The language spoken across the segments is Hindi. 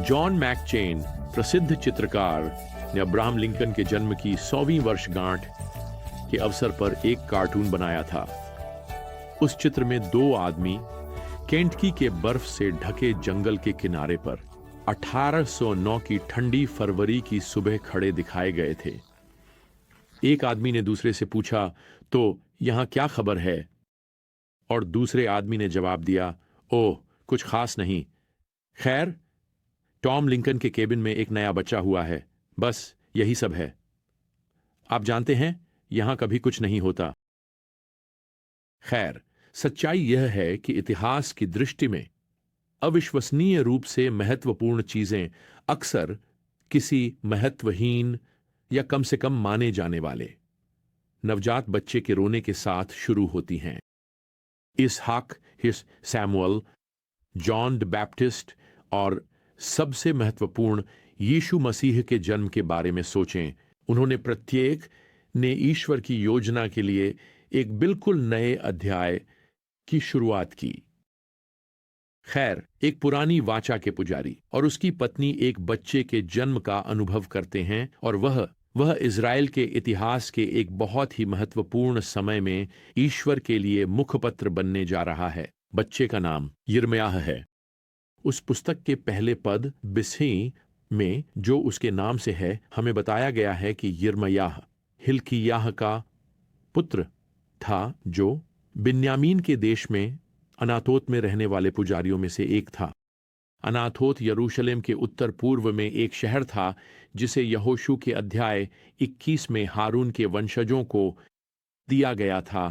जॉन मैकचेन, प्रसिद्ध चित्रकार, ने अब्राहम लिंकन के जन्म की 100वीं वर्षगांठ के अवसर पर एक कार्टून बनाया था। उस चित्र में दो आदमी केंटकी के बर्फ से ढके जंगल के किनारे पर 1809 की ठंडी फरवरी की सुबह खड़े दिखाए गए थे। एक आदमी ने दूसरे से पूछा, तो यहां क्या खबर है? और दूसरे आदमी ने जवाब दिया, ओह, कुछ खास नहीं। खैर, टॉम लिंकन के केबिन में एक नया बच्चा हुआ है, बस यही सब है। आप जानते हैं, यहां कभी कुछ नहीं होता। खैर, सच्चाई यह है कि इतिहास की दृष्टि में अविश्वसनीय रूप से महत्वपूर्ण चीजें अक्सर किसी महत्वहीन या कम से कम माने जाने वाले नवजात बच्चे के रोने के साथ शुरू होती हैं। इसहाक, सैमुअल, जॉन द बैप्टिस्ट और सबसे महत्वपूर्ण यीशु मसीह के जन्म के बारे में सोचें। उन्होंने प्रत्येक ने ईश्वर की योजना के लिए एक बिल्कुल नए अध्याय की शुरुआत की। खैर, एक पुरानी वाचा के पुजारी और उसकी पत्नी एक बच्चे के जन्म का अनुभव करते हैं, और वह इज़राइल के इतिहास के एक बहुत ही महत्वपूर्ण समय में ईश्वर के लिए मुखपत्र बनने जा रहा है। बच्चे का नाम यिर्मयाह है। उस पुस्तक के पहले पद बिसही में जो उसके नाम से है, हमें बताया गया है कि यिर्मयाह हिल्किय्याह का पुत्र था, जो बिन्यामीन के देश में अनातोत में रहने वाले पुजारियों में से एक था। अनातोत यरूशलेम के उत्तर पूर्व में एक शहर था जिसे यहोशू के अध्याय 21 में हारून के वंशजों को दिया गया था।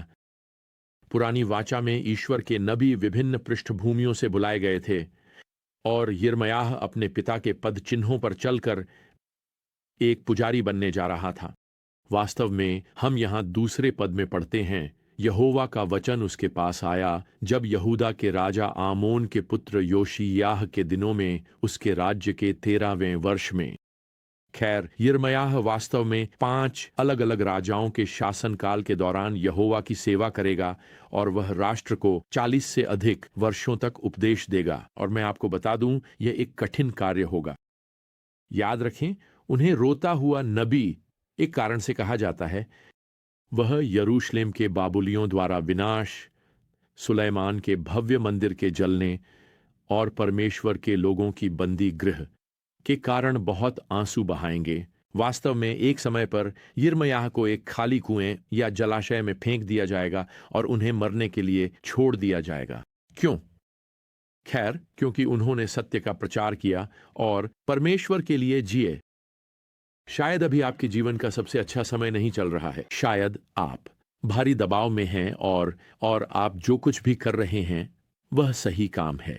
पुरानी वाचा में ईश्वर के नबी विभिन्न पृष्ठभूमियों से बुलाए गए थे, और यिर्मयाह अपने पिता के पद चिन्हों पर चलकर एक पुजारी बनने जा रहा था। वास्तव में हम यहां दूसरे पद में पढ़ते हैं, यहोवा का वचन उसके पास आया जब यहूदा के राजा आमोन के पुत्र योशियाह के दिनों में, उसके राज्य के 13वें वर्ष में। खैर, यिर्मयाह वास्तव में 5 अलग अलग राजाओं के शासनकाल के दौरान यहोवा की सेवा करेगा, और वह राष्ट्र को 40 से अधिक वर्षों तक उपदेश देगा। और मैं आपको बता दूं, यह एक कठिन कार्य होगा। याद रखें, उन्हें रोता हुआ नबी एक कारण से कहा जाता है। वह यरूशलेम के बाबुलियों द्वारा विनाश, सुलेमान के भव्य मंदिर के जलने और परमेश्वर के लोगों की बंदी गृह के कारण बहुत आंसू बहाएंगे। वास्तव में एक समय पर यिर्मयाह को एक खाली कुएं या जलाशय में फेंक दिया जाएगा और उन्हें मरने के लिए छोड़ दिया जाएगा। क्यों? खैर, क्योंकि उन्होंने सत्य का प्रचार किया और परमेश्वर के लिए जिए। शायद अभी आपके जीवन का सबसे अच्छा समय नहीं चल रहा है। शायद आप भारी दबाव में हैं, और आप जो कुछ भी कर रहे हैं वह सही काम है।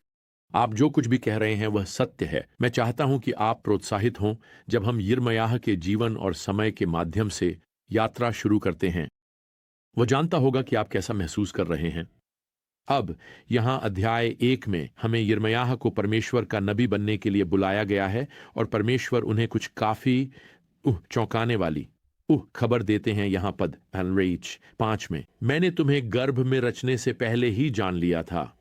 आप जो कुछ भी कह रहे हैं वह सत्य है। मैं चाहता हूं कि आप प्रोत्साहित हों जब हम यिर्मयाह के जीवन और समय के माध्यम से यात्रा शुरू करते हैं। वह जानता होगा कि आप कैसा महसूस कर रहे हैं। अब यहां अध्याय 1 में हमें यिर्मयाह को परमेश्वर का नबी बनने के लिए बुलाया गया है, और परमेश्वर उन्हें कुछ काफी चौंकाने वाली खबर देते हैं। यहां पद 5 में, मैंने तुम्हें गर्भ में रचने से पहले ही जान लिया था,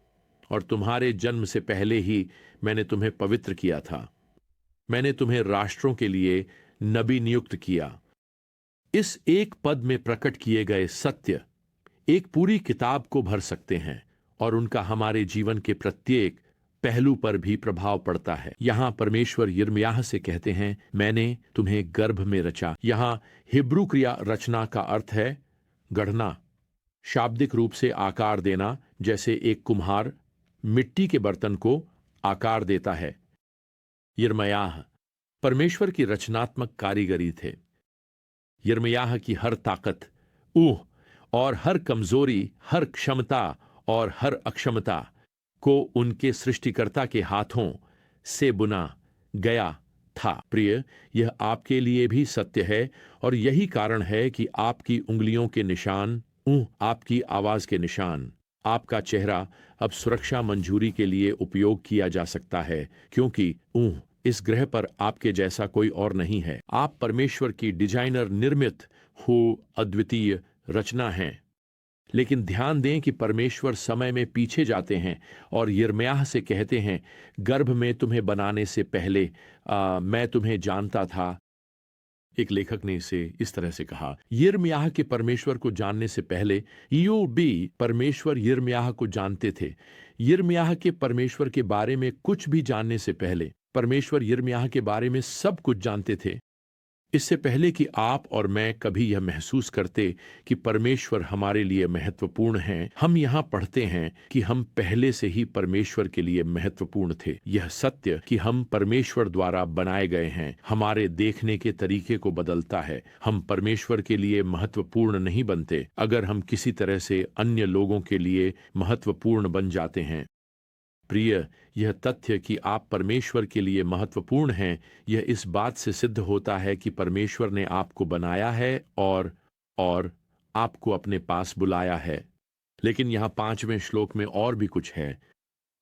और तुम्हारे जन्म से पहले ही मैंने तुम्हें पवित्र किया था। मैंने तुम्हें राष्ट्रों के लिए नबी नियुक्त किया। इस एक पद में प्रकट किए गए सत्य एक पूरी किताब को भर सकते हैं, और उनका हमारे जीवन के प्रत्येक पहलू पर भी प्रभाव पड़ता है। यहां परमेश्वर यिर्मयाह से कहते हैं, मैंने तुम्हें गर्भ में रचा। यहां हिब्रू क्रिया रचना का अर्थ है गढ़ना, शाब्दिक रूप से आकार देना, जैसे एक कुम्हार मिट्टी के बर्तन को आकार देता है। यिर्मयाह परमेश्वर की रचनात्मक कारीगरी थे। यिर्मयाह की हर ताकत, और हर कमजोरी, हर क्षमता और हर अक्षमता को उनके सृष्टिकर्ता के हाथों से बुना गया था। प्रिय, यह आपके लिए भी सत्य है, और यही कारण है कि आपकी उंगलियों के निशान, आपकी आवाज के निशान, आपका चेहरा अब सुरक्षा मंजूरी के लिए उपयोग किया जा सकता है, क्योंकि इस ग्रह पर आपके जैसा कोई और नहीं है। आप परमेश्वर की डिजाइनर निर्मित हो अद्वितीय रचना हैं। लेकिन ध्यान दें कि परमेश्वर समय में पीछे जाते हैं और यिर्मयाह से कहते हैं, गर्भ में तुम्हें बनाने से पहले मैं तुम्हें जानता था। एक लेखक ने इसे इस तरह से कहा, यिर्मयाह के परमेश्वर को जानने से पहले परमेश्वर यिर्मयाह को जानते थे। यिर्मयाह के परमेश्वर के बारे में कुछ भी जानने से पहले परमेश्वर यिर्मयाह के बारे में सब कुछ जानते थे। इससे पहले कि आप और मैं कभी यह महसूस करते कि परमेश्वर हमारे लिए महत्वपूर्ण हैं, हम यहाँ पढ़ते हैं कि हम पहले से ही परमेश्वर के लिए महत्वपूर्ण थे। यह सत्य कि हम परमेश्वर द्वारा बनाए गए हैं हमारे देखने के तरीके को बदलता है। हम परमेश्वर के लिए महत्वपूर्ण नहीं बनते अगर हम किसी तरह से अन्य लोगों के लिए महत्वपूर्ण बन जाते हैं। प्रिय, यह तथ्य कि आप परमेश्वर के लिए महत्वपूर्ण हैं, यह इस बात से सिद्ध होता है कि परमेश्वर ने आपको बनाया है और आपको अपने पास बुलाया है। लेकिन यहाँ 5वें श्लोक में और भी कुछ है।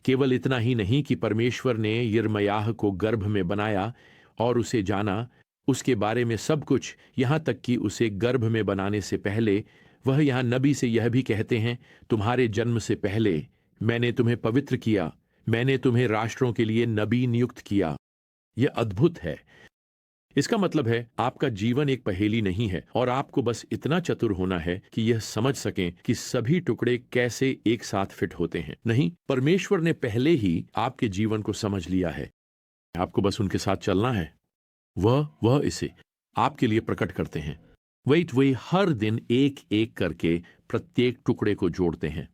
केवल इतना ही नहीं कि परमेश्वर ने यिर्मयाह को गर्भ में बनाया और उसे जाना, उसके बारे में सब कुछ, यहाँ तक कि उसे गर्भ में बनाने से पहले वह यहाँ नबी से यह भी कहते हैं, तुम्हारे जन्म से पहले मैंने तुम्हें पवित्र किया, मैंने तुम्हें राष्ट्रों के लिए नबी नियुक्त किया। यह अद्भुत है। इसका मतलब है आपका जीवन एक पहेली नहीं है और आपको बस इतना चतुर होना है कि यह समझ सकें कि सभी टुकड़े कैसे एक साथ फिट होते हैं। नहीं, परमेश्वर ने पहले ही आपके जीवन को समझ लिया है, आपको बस उनके साथ चलना है। वह इसे आपके लिए प्रकट करते हैं। वे हर दिन एक एक करके प्रत्येक टुकड़े को जोड़ते हैं।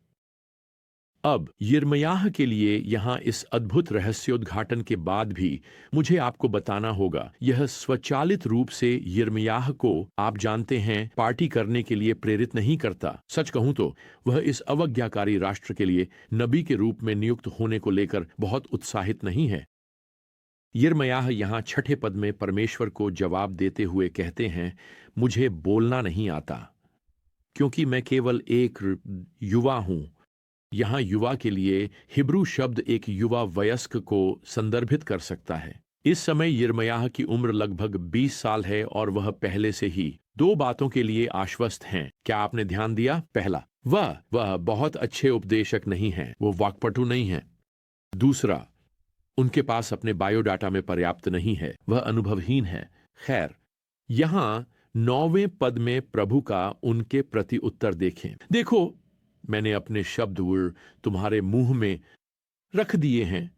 अब यिर्मयाह के लिए यहाँ इस अद्भुत रहस्योद्घाटन के बाद भी मुझे आपको बताना होगा, यह स्वचालित रूप से यिर्मयाह को, आप जानते हैं, पार्टी करने के लिए प्रेरित नहीं करता। सच कहूं तो वह इस अवज्ञाकारी राष्ट्र के लिए नबी के रूप में नियुक्त होने को लेकर बहुत उत्साहित नहीं है। यिर्मयाह यहाँ 6ठे पद में परमेश्वर को जवाब देते हुए कहते हैं, मुझे बोलना नहीं आता क्योंकि मैं केवल एक युवा हूं। यहाँ युवा के लिए हिब्रू शब्द एक युवा वयस्क को संदर्भित कर सकता है। इस समय यिर्मयाह की उम्र लगभग 20 साल है और वह पहले से ही 2 बातों के लिए आश्वस्त हैं। क्या आपने ध्यान दिया? पहला, वह बहुत अच्छे उपदेशक नहीं हैं, वो वाक्पटु नहीं हैं। दूसरा, उनके पास अपने बायोडाटा में पर्याप्त नहीं है, वह अनुभवहीन है। खैर, यहाँ 9वें पद में प्रभु का उनके प्रति उत्तर देखें। देखो, मैंने अपने शब्द तुम्हारे मुंह में रख दिए हैं।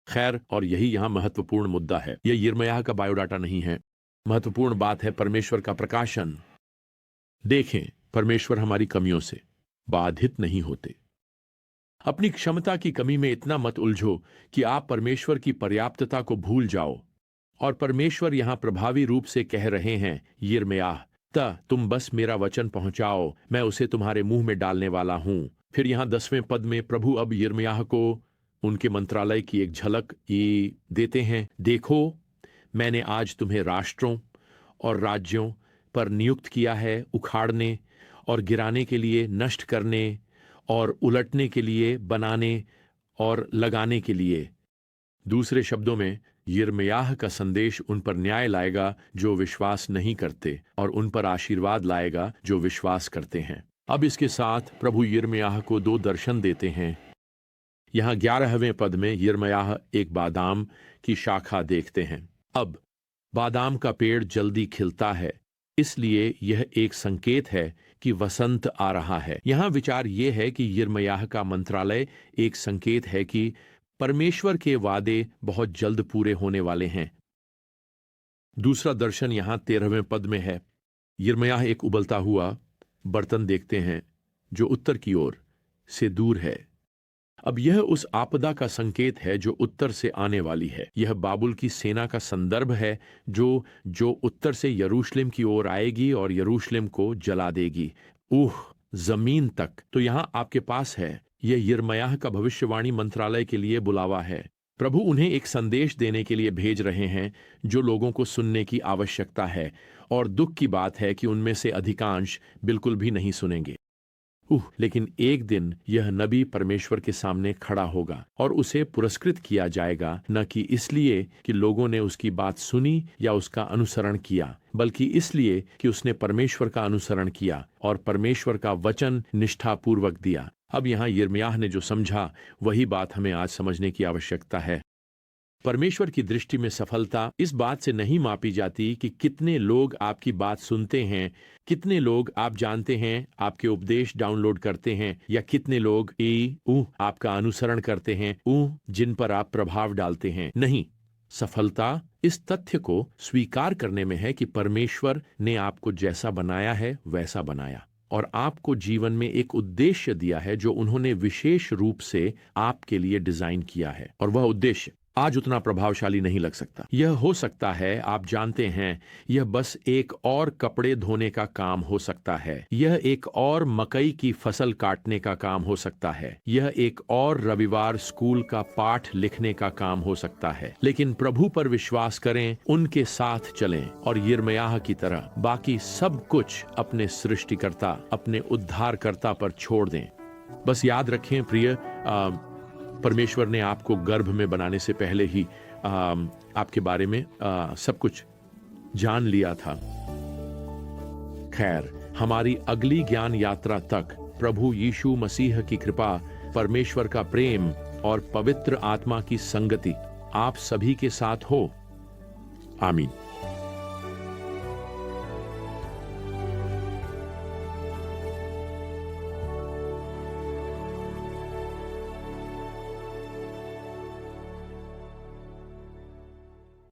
खैर, और यही यहां महत्वपूर्ण मुद्दा है। यह यिर्मयाह का बायोडाटा नहीं है। महत्वपूर्ण बात है परमेश्वर का प्रकाशन। देखें, परमेश्वर हमारी कमियों से बाधित नहीं होते। अपनी क्षमता की कमी में इतना मत उलझो कि आप परमेश्वर की पर्याप्तता को भूल जाओ। और परमेश्वर यहां प्रभावी रूप से कह रहे हैं, यिर्मयाह, तुम बस मेरा वचन पहुंचाओ, मैं उसे तुम्हारे मुंह में डालने वाला हूं। फिर यहां 10वें पद में प्रभु अब यिर्मयाह को उनके मंत्रालय की एक झलक ये देते हैं। देखो, मैंने आज तुम्हें राष्ट्रों और राज्यों पर नियुक्त किया है, उखाड़ने और गिराने के लिए, नष्ट करने और उलटने के लिए, बनाने और लगाने के लिए। दूसरे शब्दों में, यिर्मयाह का संदेश उन पर न्याय लाएगा जो विश्वास नहीं करते और उन पर आशीर्वाद लाएगा जो विश्वास करते हैं। अब इसके साथ प्रभु यिर्मयाह को 2 दर्शन देते हैं। यहाँ 11वें पद में यिर्मयाह एक बादाम की शाखा देखते हैं। अब बादाम का पेड़ जल्दी खिलता है, इसलिए यह एक संकेत है कि वसंत आ रहा है। यहाँ विचार यह है कि यिर्मयाह का मंत्रालय एक संकेत है कि परमेश्वर के वादे बहुत जल्द पूरे होने वाले हैं। दूसरा दर्शन यहां 13वें पद में है। यिर्मयाह एक उबलता हुआ बर्तन देखते हैं जो उत्तर की ओर से दूर है। अब यह उस आपदा का संकेत है जो उत्तर से आने वाली है। यह बाबुल की सेना का संदर्भ है जो उत्तर से यरूशलेम की ओर आएगी और यरूशलेम को जला देगी, जमीन तक। तो यहां आपके पास है, यह यिर्मयाह का भविष्यवाणी मंत्रालय के लिए बुलावा है। प्रभु उन्हें एक संदेश देने के लिए भेज रहे हैं जो लोगों को सुनने की आवश्यकता है, और दुख की बात है कि उनमें से अधिकांश बिल्कुल भी नहीं सुनेंगे। लेकिन एक दिन यह नबी परमेश्वर के सामने खड़ा होगा और उसे पुरस्कृत किया जाएगा, न कि इसलिए कि लोगों ने उसकी बात सुनी या उसका अनुसरण किया, बल्कि इसलिए कि उसने परमेश्वर का अनुसरण किया और परमेश्वर का वचन निष्ठापूर्वक दिया। अब यहाँ यिर्मयाह ने जो समझा वही बात हमें आज समझने की आवश्यकता है। परमेश्वर की दृष्टि में सफलता इस बात से नहीं मापी जाती कि कितने लोग आपकी बात सुनते हैं, कितने लोग आप जानते हैं आपके उपदेश डाउनलोड करते हैं, या कितने लोग आपका अनुसरण करते हैं, जिन पर आप प्रभाव डालते हैं। नहीं, सफलता इस तथ्य को स्वीकार करने में है कि परमेश्वर ने आपको जैसा बनाया है वैसा बनाया और आपको जीवन में एक उद्देश्य दिया है जो उन्होंने विशेष रूप से आपके लिए डिजाइन किया है। और वह उद्देश्य आज उतना प्रभावशाली नहीं लग सकता। यह हो सकता है, आप जानते हैं, यह बस एक और कपड़े धोने का काम हो सकता है, यह एक और मकई की फसल काटने का काम हो सकता है, यह एक और रविवार स्कूल का पाठ लिखने का काम हो सकता है। लेकिन प्रभु पर विश्वास करें, उनके साथ चलें और यिर्मयाह की तरह बाकी सब कुछ अपने सृष्टिकर्ता, अपने उद्धारकर्ता पर छोड़ दें। बस याद रखें प्रिय, परमेश्वर ने आपको गर्भ में बनाने से पहले ही आपके बारे में सब कुछ जान लिया था। खैर, हमारी अगली ज्ञान यात्रा तक प्रभु यीशु मसीह की कृपा, परमेश्वर का प्रेम और पवित्र आत्मा की संगति आप सभी के साथ हो। आमीन।